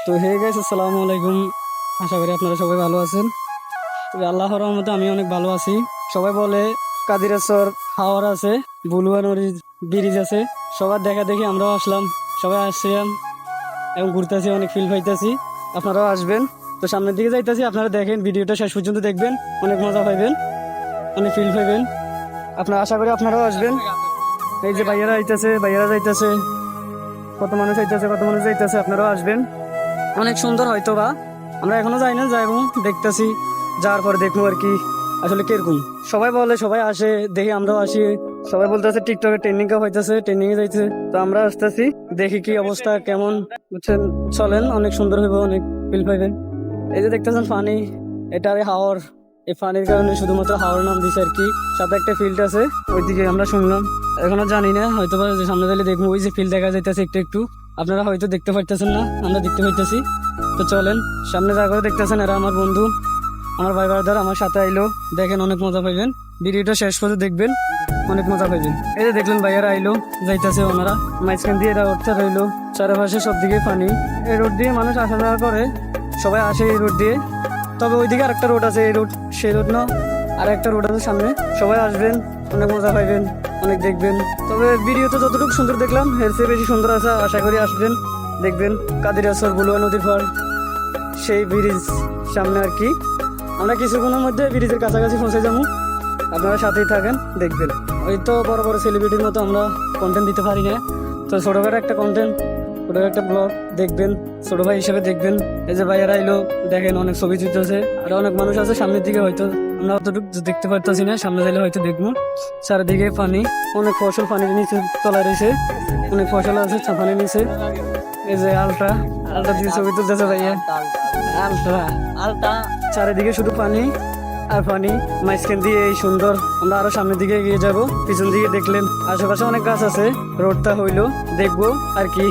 তো hey guys, আসসালামু আলাইকুম। আশা করি আপনারা সবাই ভালো আছেন। তবে আল্লাহর রহমতে আমি অনেক ভালো আছি। সবাই বলে কাদিরেশ্বর হাওর আছে, বুলুয়া নদীর ব্রিজ আছে। সবার দেখা দেখি আমরাও আসলাম, সবাই আসছিলাম এবং ঘুরতেছি, অনেক ফিল পাইতেছি। আপনারাও আসবেন। তো সামনের দিকে যাইতেছি, আপনারা দেখেন, ভিডিওটা শেষ পর্যন্ত দেখবেন, অনেক মজা পাইবেন, অনেক ফিল পাইবেন। আপনারা আশা করি আপনারাও আসবেন। এই যে ভাইয়ারা আইতেছে, ভাইয়ারা যাইতেছে, কত মানুষ আইতেছে, কত মানুষ যাইতেছে, আপনারাও আসবেন। অনেক সুন্দর হয়তো বা, আমরা এখনো যাই না, যাইবো, দেখতেছি, যাওয়ার পর দেখবো আর কি আসলে কিরকম। সবাই বলে, সবাই আসে, দেখি আমরাও আসি। সবাই বলতেছে টিকটকে ট্রেন্ডিং হইতেছে, ট্রেন্ডিং এ যাইছে, তো আমরা আসতেছি, দেখি কি অবস্থা কেমন বুঝছেন। চলেন, অনেক সুন্দর হইব, অনেক ফিল পাইবেন। এই যে দেখতেছেন পানি, এটা হাওর। এই পানির কারণে শুধুমাত্র হাওর নাম দিছে আর কি। সাথে একটা ফিল্ড আছে, ওইদিকে আমরা শুনলাম, এখনো জানি না, হয়তো বা যে সামনে গেলে দেখবো। ওই যে ফিল্ড দেখা যাইতেছে একটু একটু, আপনারা হয়তো দেখতে পাইতেছেন না, আমরা দেখতে পাইতেছি। তো চলেন, সামনে যা করে দেখতেছেন, এরা আমার বন্ধু, আমার ভাই ব্রাদার আমার সাথে আইলো। দেখেন, অনেক মজা পাইবেন, ভিডিওটা শেষ করে দেখবেন, অনেক মজা পাইবেন। এই যে দেখলেন ভাইয়ারা আইলো, যাইতেছে ওনারা, মাঝখান দিয়ে এরা উঠতে রইলো। চারপাশে সব দিকে পানি, এই রোড দিয়ে মানুষ আসা যাওয়া করে, সবাই আসে এই রোড দিয়ে। তবে ওইদিকে আরেকটা রোড আছে, এই রোড সেই রোড না, আর একটা রোড আছে সামনে। সবাই আসবেন, অনেক মজা পাইবেন, অনেক দেখবেন। তবে ভিডিওতে যতটুকু সুন্দর দেখলাম, এর চেয়ে বেশি সুন্দর আছে, আশা করি আসবেন, দেখবেন। কাদিরাশ্বর বুলুয়া নদীর পর সেই ব্রিজ সামনে আর কি। আমরা কিছুক্ষণের মধ্যে ব্রিজের কাছাকাছি পৌঁছে যাবো, আপনারা সাথেই থাকেন, দেখবেন। ওই তো বড় বড় সেলিব্রিটির মতো আমরা কন্টেন্ট দিতে পারি না, তো ছোটখাটো একটা কন্টেন্ট, ছোটখাটো একটা ব্লগ দেখবেন, ছোট ভাই হিসেবে দেখবেন। এই যে ভাইয়ারা এলো, দেখেন, অনেক ছবি তুলতেছে, আর অনেক মানুষ আছে সামনের দিকে, হয়তো আমরা অতটুকু দেখতে পারতেছি না, সামনে যাইলে হয়তো দেখবো। চারিদিকে পানি, অনেক ফসল পানির নিচে তলায় রয়েছে, অনেক ফসল আছে পানির নিচে। এই যে আলট্রা, আলট্রা দিয়ে ছবি তুলতেছে ভাইয়া, আলট্রা আলট্রা। চারিদিকে শুধু পানি আর পানি, মাঝখান দিয়ে এই সুন্দর। আমরা আরো সামনের দিকে এগিয়ে যাব। পিছন দিকে দেখলেন আশেপাশে অনেক গাছ আছে, রোডটা হইলো দেখবো আর কি।